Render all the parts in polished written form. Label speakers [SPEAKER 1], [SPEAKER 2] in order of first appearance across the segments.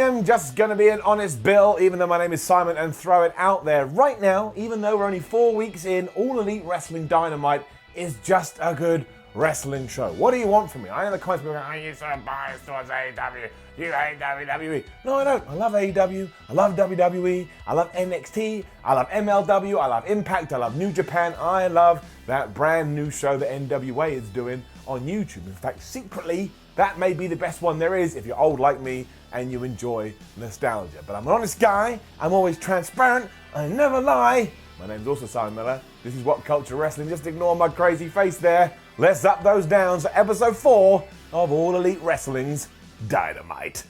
[SPEAKER 1] am just going to be an honest Bill, even though my name is Simon, and throw it out there. Right now, even though we're only 4 weeks in, All Elite Wrestling Dynamite is just a good wrestling show. What do you want from me? I know the comments people going, you're so biased towards AEW, you hate WWE. No, I don't. I love AEW, I love WWE, I love NXT, I love MLW, I love Impact, I love New Japan, I love that brand new show that NWA is doing on YouTube. In fact, secretly, that may be the best one there is if you're old like me and you enjoy nostalgia. But I'm an honest guy, I'm always transparent, I never lie. My name's also Simon Miller. This is WhatCulture Wrestling. Just ignore my crazy face there. Let's up those downs for episode 4 of All Elite Wrestling's Dynamite.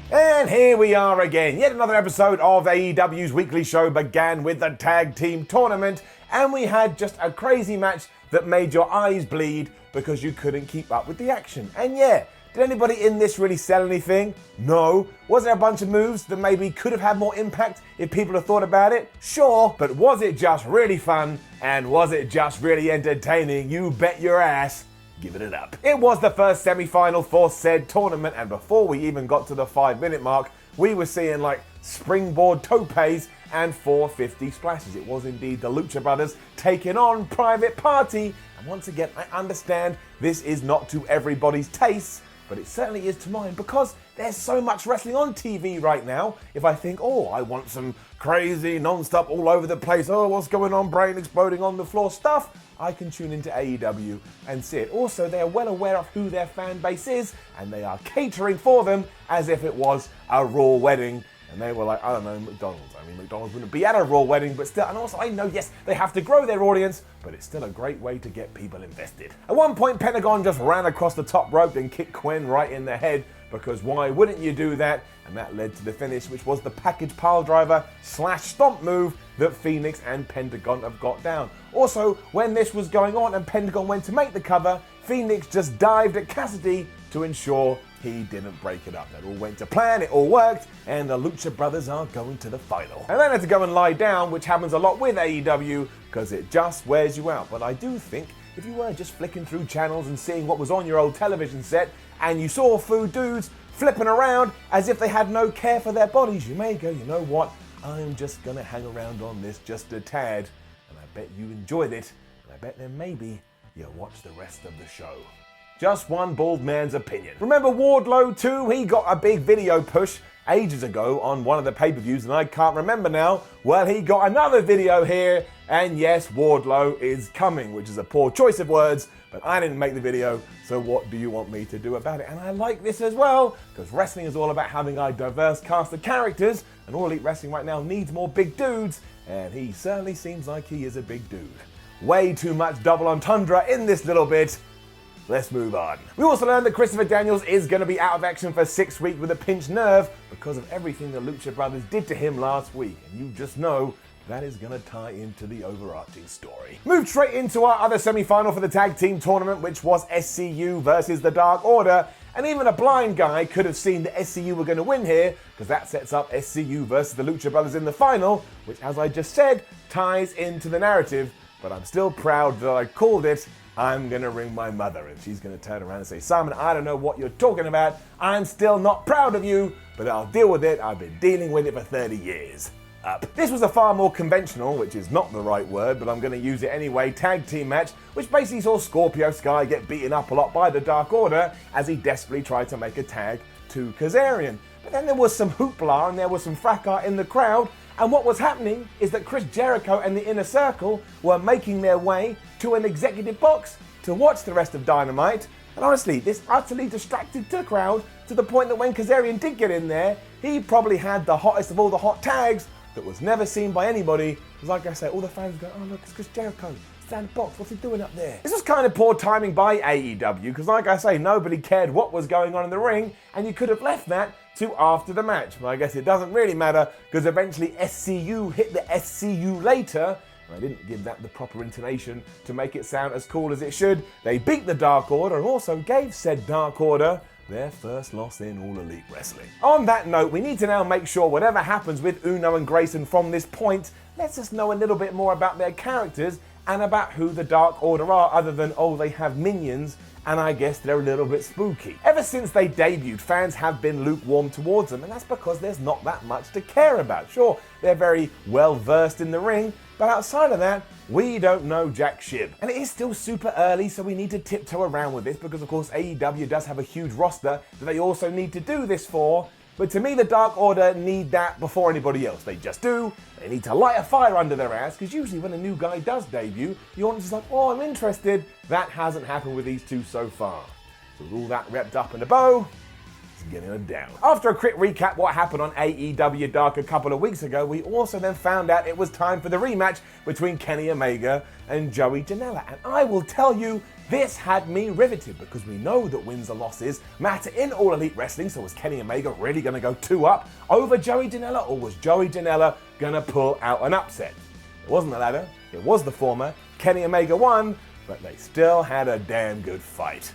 [SPEAKER 1] And here we are again. Yet another episode of AEW's weekly show began with the tag team tournament, and we had just a crazy match that made your eyes bleed because you couldn't keep up with the action. And yeah, did anybody in this really sell anything? No. Was there a bunch of moves that maybe could have had more impact if people had thought about it? Sure. But was it just really fun? And was it just really entertaining? You bet your ass. Give it up. It was the first semi-final for said tournament, and before we even got to the 5-minute mark, we were seeing like springboard topes and 450 splashes. It was indeed the Lucha Brothers taking on Private Party. And once again, I understand this is not to everybody's taste, but it certainly is to mine because there's so much wrestling on TV right now. If I think, oh, I want some crazy, non-stop, all over the place, oh, what's going on, brain exploding on the floor stuff, I can tune into AEW and see it. Also, they are well aware of who their fan base is, and they are catering for them as if it was a Raw wedding. And they were like, I don't know, McDonald's. I mean, McDonald's wouldn't be at a Raw wedding, but still. And also, I know, yes, they have to grow their audience, but it's still a great way to get people invested. At one point, Pentagon just ran across the top rope and kicked Quinn right in the head, because why wouldn't you do that? And that led to the finish, which was the package pile driver / stomp move that Phoenix and Pentagon have got down. Also, when this was going on and Pentagon went to make the cover, Phoenix just dived at Cassidy to ensure he didn't break it up. That all went to plan, it all worked, and the Lucha Brothers are going to the final. And then had to go and lie down, which happens a lot with AEW, because it just wears you out. But I do think if you were just flicking through channels and seeing what was on your old television set, and you saw food dudes flipping around as if they had no care for their bodies, you may go, you know what, I'm just gonna hang around on this just a tad, and I bet you enjoyed it, and I bet then maybe you'll watch the rest of the show. Just one bald man's opinion. Remember Wardlow too? He got a big video push ages ago on one of the pay-per-views, and I can't remember now. Well, he got another video here, and yes, Wardlow is coming, which is a poor choice of words, but I didn't make the video, so what do you want me to do about it? And I like this as well, because wrestling is all about having a diverse cast of characters, and All Elite Wrestling right now needs more big dudes, and he certainly seems like he is a big dude. Way too much double entendre in this little bit. Let's move on. We also learned that Christopher Daniels is going to be out of action for 6 weeks with a pinched nerve because of everything the Lucha Brothers did to him last week. And you just know that is going to tie into the overarching story. Moved straight into our other semi-final for the tag team tournament, which was SCU versus the Dark Order. And even a blind guy could have seen that SCU were going to win here, because that sets up SCU versus the Lucha Brothers in the final, which, as I just said, ties into the narrative. But I'm still proud that I called it. I'm gonna ring my mother, and she's gonna turn around and say, Simon, I don't know what you're talking about. I'm still not proud of you, but I'll deal with it. I've been dealing with it for 30 years. Up. This was a far more conventional, which is not the right word, but I'm gonna use it anyway, tag team match, which basically saw Scorpio Sky get beaten up a lot by the Dark Order as he desperately tried to make a tag to Kazarian. But then there was some hoopla and there was some fracas in the crowd, and what was happening is that Chris Jericho and the Inner Circle were making their way to an executive box to watch the rest of Dynamite. And honestly, this utterly distracted the crowd to the point that when Kazarian did get in there, he probably had the hottest of all the hot tags that was never seen by anybody. Because like I said, all the fans go, oh look, it's Chris Jericho. Stand box, what's he doing up there? This was kind of poor timing by AEW, because like I say, nobody cared what was going on in the ring, and you could have left that to after the match. But I guess it doesn't really matter, because eventually SCU hit the SCU later, and I didn't give that the proper intonation to make it sound as cool as it should. They beat the Dark Order and also gave said Dark Order their first loss in All Elite Wrestling. On that note, we need to now make sure whatever happens with Uno and Grayson from this point lets us know a little bit more about their characters and about who the Dark Order are, other than, oh, they have minions, and I guess they're a little bit spooky. Ever since they debuted, fans have been lukewarm towards them, and that's because there's not that much to care about. Sure, they're very well versed in the ring, but outside of that, we don't know jack shit. And it is still super early, so we need to tiptoe around with this because, of course, AEW does have a huge roster that they also need to do this for. But to me, the Dark Order need that before anybody else. They just do. They need to light a fire under their ass, because usually when a new guy does debut, you're just like, oh, I'm interested. That hasn't happened with these two so far. So with all that wrapped up in a bow, it's getting it down. After a quick recap what happened on AEW Dark a couple of weeks ago, we also then found out it was time for the rematch between Kenny Omega and Joey Janela. And I will tell you, this had me riveted, because we know that wins and losses matter in All Elite Wrestling. So was Kenny Omega really going to go 2-up over Joey Janela, or was Joey Janela going to pull out an upset? It wasn't the latter, it was the former. Kenny Omega won, but they still had a damn good fight.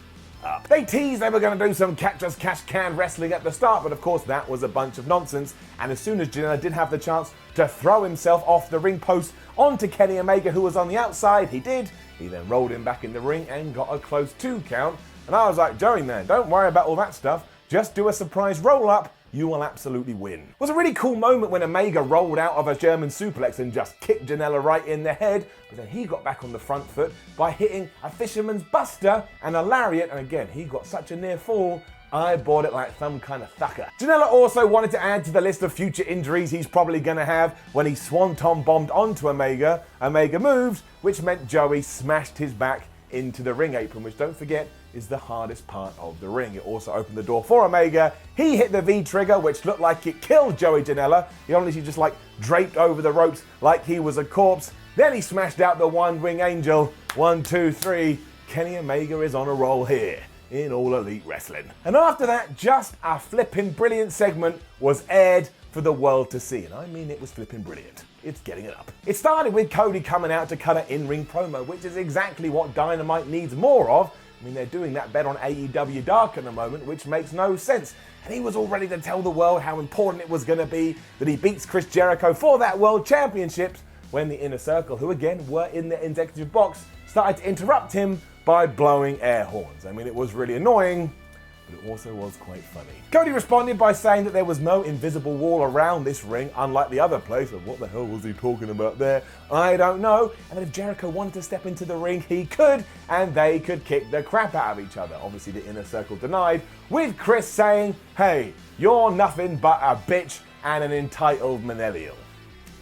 [SPEAKER 1] They teased they were going to do some catch-us-cash-can wrestling at the start, but of course that was a bunch of nonsense. And as soon as Janela did have the chance to throw himself off the ring post onto Kenny Omega, who was on the outside, he did. He then rolled him back in the ring and got a close 2 count. And I was like, Joey, man, don't worry about all that stuff. Just do a surprise roll-up. You will absolutely win. It was a really cool moment when Omega rolled out of a German suplex and just kicked Janela right in the head, but then he got back on the front foot by hitting a fisherman's buster and a lariat, and again, he got such a near fall, I bought it like some kind of thucker. Janela also wanted to add to the list of future injuries he's probably gonna have when he swanton bombed onto Omega. Omega moved, which meant Joey smashed his back into the ring apron, which, don't forget, is the hardest part of the ring. It also opened the door for Omega. He hit the V-trigger, which looked like it killed Joey Janela. He honestly just draped over the ropes like he was a corpse. Then he smashed out the one-wing angel. 1, 2, 3. Kenny Omega is on a roll here in All Elite Wrestling. And after that, just a flippin' brilliant segment was aired for the world to see. And I mean, it was flippin' brilliant. It's getting it up. It started with Cody coming out to cut an in-ring promo, which is exactly what Dynamite needs more of. I mean, they're doing that bet on AEW Dark at the moment, which makes no sense. And he was all ready to tell the world how important it was going to be that he beats Chris Jericho for that World Championships, when the Inner Circle, who again were in the executive box, started to interrupt him by blowing air horns. I mean, it was really annoying, but it also was quite funny. Cody responded by saying that there was no invisible wall around this ring, unlike the other place. What the hell was he talking about there? I don't know. And that if Jericho wanted to step into the ring, he could, and they could kick the crap out of each other. Obviously, the Inner Circle denied, with Chris saying, hey, you're nothing but a bitch and an entitled millennial.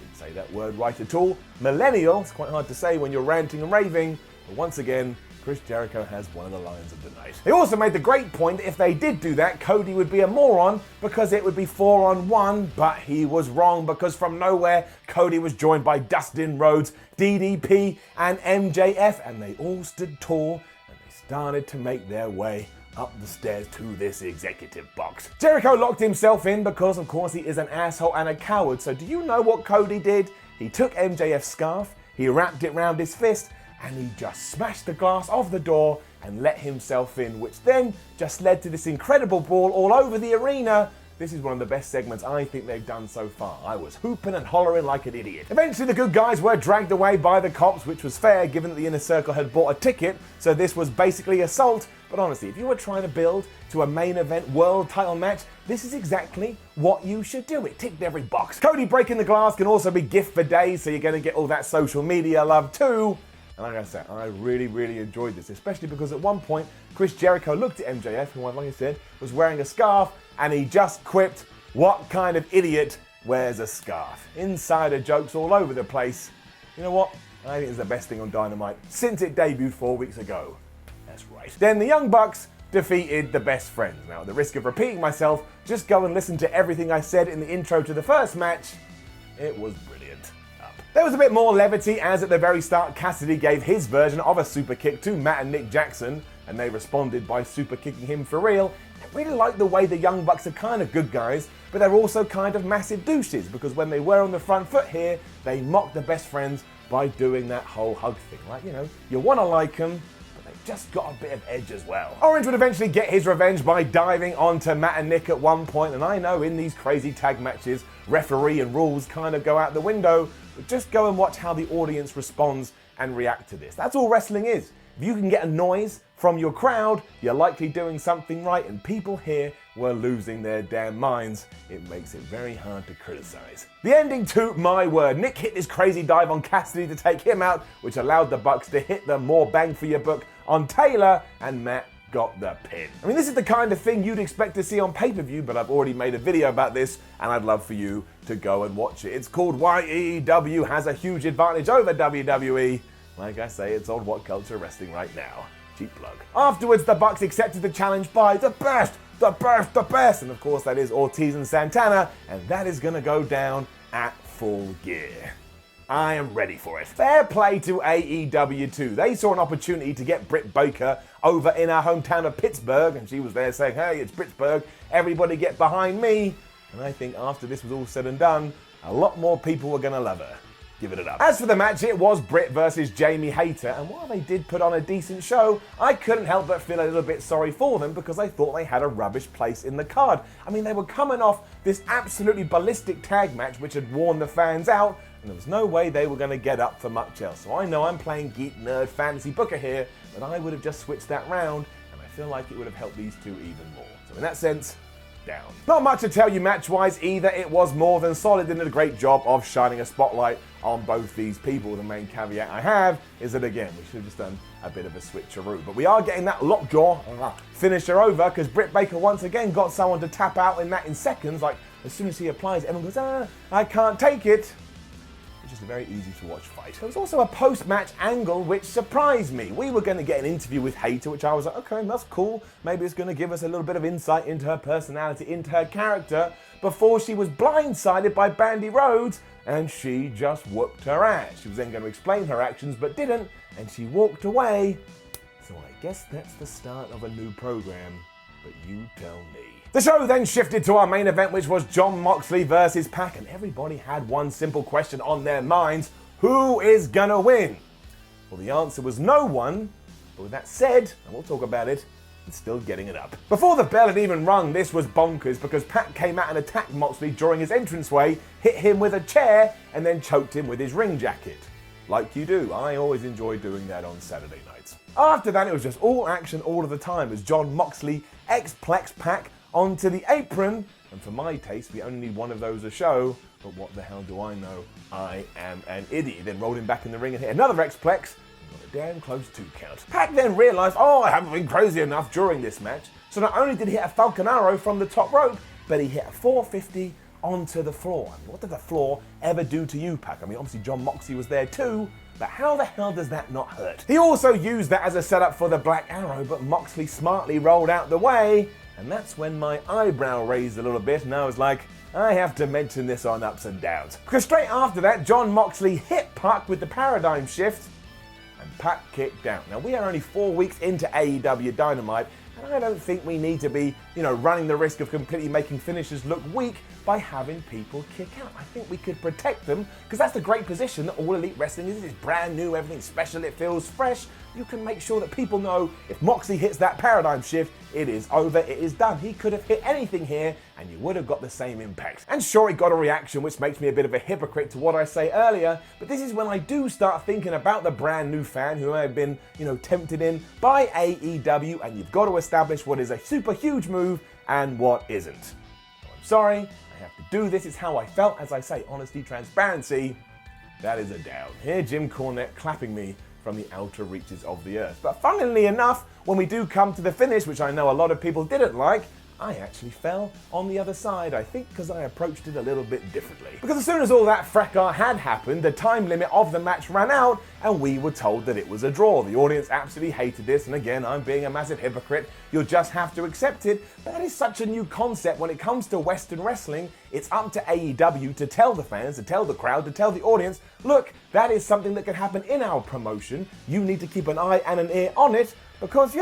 [SPEAKER 1] Didn't say that word right at all. Millennial, it's quite hard to say when you're ranting and raving, but once again, Chris Jericho has one of the lines of the night. They also made the great point that if they did do that, Cody would be a moron because it would be 4-on-1, but he was wrong, because from nowhere, Cody was joined by Dustin Rhodes, DDP, and MJF, and they all stood tall and they started to make their way up the stairs to this executive box. Jericho locked himself in because, of course, he is an asshole and a coward. So do you know what Cody did? He took MJF's scarf, he wrapped it round his fist, and he just smashed the glass off the door and let himself in, which then just led to this incredible brawl all over the arena. This is one of the best segments I think they've done so far. I was hooping and hollering like an idiot. Eventually the good guys were dragged away by the cops, which was fair given that the Inner Circle had bought a ticket, so this was basically assault. But honestly, if you were trying to build to a main event world title match, this is exactly what you should do. It ticked every box. Cody breaking the glass can also be gift for days, so you're going to get all that social media love too. And like I said, I really, really enjoyed this, especially because at one point, Chris Jericho looked at MJF, who, like I said, was wearing a scarf, and he just quipped, what kind of idiot wears a scarf? Insider jokes all over the place. You know what? I think it's the best thing on Dynamite since it debuted 4 weeks ago. That's right. Then the Young Bucks defeated the Best Friends. Now, at the risk of repeating myself, just go and listen to everything I said in the intro to the first match. It was brilliant. There was a bit more levity, as at the very start Cassidy gave his version of a super kick to Matt and Nick Jackson, and they responded by super kicking him for real. I really like the way the Young Bucks are kind of good guys, but they're also kind of massive douches, because when they were on the front foot here, they mocked the Best Friends by doing that whole hug thing. Like, you know, you want to like them, but they just got a bit of edge as well. Orange would eventually get his revenge by diving onto Matt and Nick at one point, and I know in these crazy tag matches, referee and rules kind of go out the window, but just go and watch how the audience responds and react to this. That's all wrestling is. If you can get a noise from your crowd, you're likely doing something right, and people here were losing their damn minds. It makes it very hard to criticize. The ending, to my word. Nick hit this crazy dive on Cassidy to take him out, which allowed the Bucks to hit the more bang for your buck on Taylor, and Matt got the pin. I mean, this is the kind of thing you'd expect to see on pay-per-view, but I've already made a video about this, and I'd love for you to go and watch it. It's called Why AEW Has a Huge Advantage Over WWE. Like I say, it's on WhatCulture Wrestling right now. Cheap plug. Afterwards, the Bucks accepted the challenge by the best, and of course that is Ortiz and Santana, and that is gonna go down at Full Gear. I am ready for it. Fair play to AEW too. They saw an opportunity to get Britt Baker over in our hometown of Pittsburgh, and she was there saying, hey, it's Pittsburgh, everybody get behind me. And I think after this was all said and done, a lot more people were gonna love her. Give it up. As for the match, it was Britt versus Jamie Hayter, and while they did put on a decent show, I couldn't help but feel a little bit sorry for them because I thought they had a rubbish place in the card. I mean, they were coming off this absolutely ballistic tag match which had worn the fans out, and there was no way they were going to get up for much else. So I know I'm playing geek, nerd, fantasy booker here, but I would have just switched that round, and I feel like it would have helped these two even more. So in that sense, down. Not much to tell you match-wise either. It was more than solid and did a great job of shining a spotlight on both these people. The main caveat I have is that, again, we should have just done a bit of a switcheroo. But we are getting that lockjaw finisher over because Britt Baker once again got someone to tap out in that in seconds. Like, as soon as he applies, everyone goes, I can't take it. It's just a very easy to watch fight. There was also a post-match angle which surprised me. We were going to get an interview with Hayter, which I was like, okay, that's cool. Maybe it's going to give us a little bit of insight into her personality, into her character, before she was blindsided by Bandy Rhodes, and she just whooped her ass. She was then going to explain her actions, but didn't, and she walked away. So I guess that's the start of a new program, but you tell me. The show then shifted to our main event, which was Jon Moxley versus Pac, and everybody had one simple question on their minds: who is gonna win? Well, the answer was no one, but with that said, and we'll talk about it, it's still getting it up. Before the bell had even rung, this was bonkers because Pac came out and attacked Moxley during his entranceway, hit him with a chair, and then choked him with his ring jacket. Like you do. I always enjoy doing that on Saturday nights. After that, it was just all action all of the time as Jon Moxley X-Plex Pac onto the apron, and for my taste, we only need one of those a show, but what the hell do I know? I am an idiot. Then rolled him back in the ring and hit another X-Plex, and got a damn close 2 count. Pac then realised, I haven't been crazy enough during this match, so not only did he hit a Falcon Arrow from the top rope, but he hit a 450 onto the floor. I mean, what did the floor ever do to you, Pac? I mean, obviously Jon Moxley was there too, but how the hell does that not hurt? He also used that as a setup for the Black Arrow, but Moxley smartly rolled out the way, and that's when my eyebrow raised a little bit, and I was like, I have to mention this on Ups and Downs. Because straight after that, Jon Moxley hit Pac with the paradigm shift, and Pac kicked out. Now, we are only 4 weeks into AEW Dynamite, and I don't think we need to be, running the risk of completely making finishers look weak by having people kick out. I think we could protect them, because that's the great position that All Elite Wrestling is. It's brand new, everything's special, it feels fresh. You can make sure that people know if Moxley hits that paradigm shift, it is over, it is done. He could have hit anything here, and you would have got the same impact. And sure, he got a reaction, which makes me a bit of a hypocrite to what I say earlier, but this is when I do start thinking about the brand new fan who may have been, tempted in by AEW, and you've got to establish what is a super huge move and what isn't. So I'm sorry, I have to do this. It's how I felt. As I say, honesty, transparency, that is a down. Here, Jim Cornette clapping me from the outer reaches of the earth. But funnily enough, when we do come to the finish, which I know a lot of people didn't like, I actually fell on the other side, I think because I approached it a little bit differently. Because as soon as all that fracas had happened, the time limit of the match ran out, and we were told that it was a draw. The audience absolutely hated this, and again, I'm being a massive hypocrite. You'll just have to accept it. But that is such a new concept when it comes to Western wrestling. It's up to AEW to tell the fans, to tell the crowd, to tell the audience, look, that is something that can happen in our promotion. You need to keep an eye and an ear on it. Because,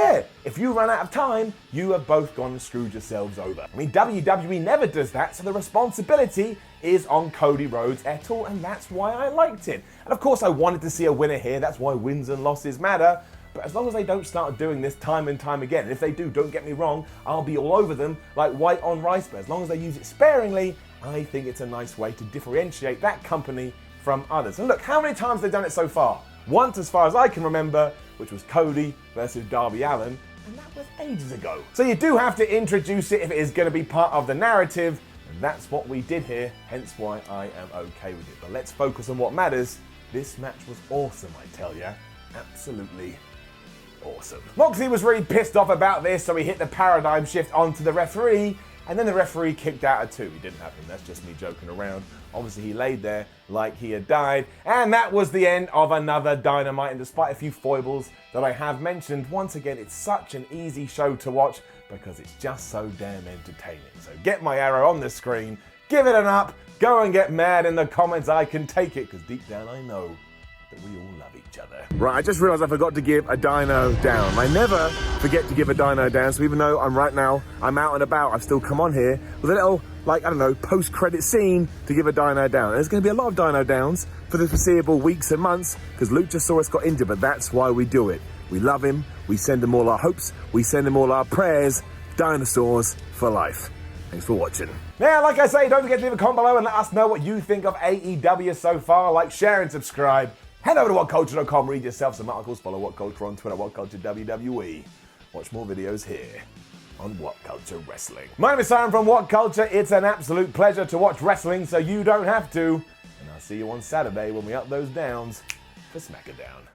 [SPEAKER 1] if you run out of time, you have both gone and screwed yourselves over. I mean, WWE never does that, so the responsibility is on Cody Rhodes et al., and that's why I liked it. And of course, I wanted to see a winner here. That's why wins and losses matter. But as long as they don't start doing this time and time again, and if they do, don't get me wrong, I'll be all over them like white on rice, but as long as they use it sparingly, I think it's a nice way to differentiate that company from others. And look, how many times they've done it so far? Once, as far as I can remember, which was Cody versus Darby Allin, and that was ages ago. So you do have to introduce it if it is going to be part of the narrative, and that's what we did here, hence why I am okay with it. But let's focus on what matters. This match was awesome, I tell ya. Absolutely awesome. Moxley was really pissed off about this, so he hit the paradigm shift onto the referee, and then the referee kicked out at 2. It didn't happen, that's just me joking around. Obviously he laid there like he had died, and that was the end of another Dynamite. And despite a few foibles that I have mentioned, once again it's such an easy show to watch because it's just so damn entertaining. So get my arrow on the screen, give it an up, go and get mad in the comments, I can take it, because deep down I know that we all love each other. Right, I just realised I forgot to give a dino down. I never forget to give a dino down, so even though I'm out and about, I've still come on here with a little, like, I don't know, post-credit scene to give a dino down. There's going to be a lot of dino downs for the foreseeable weeks and months, because Luchasaurus got injured, but that's why we do it. We love him, we send him all our hopes, we send him all our prayers. Dinosaurs for life. Thanks for watching. Now, like I say, don't forget to leave a comment below and let us know what you think of AEW so far. Like, share, and subscribe. Head over to WhatCulture.com, read yourself some articles, follow WhatCulture on Twitter, WhatCulture WWE. Watch more videos here on WhatCulture Wrestling. My name is Simon from WhatCulture. It's an absolute pleasure to watch wrestling, so you don't have to. And I'll see you on Saturday when we up those downs for SmackDown.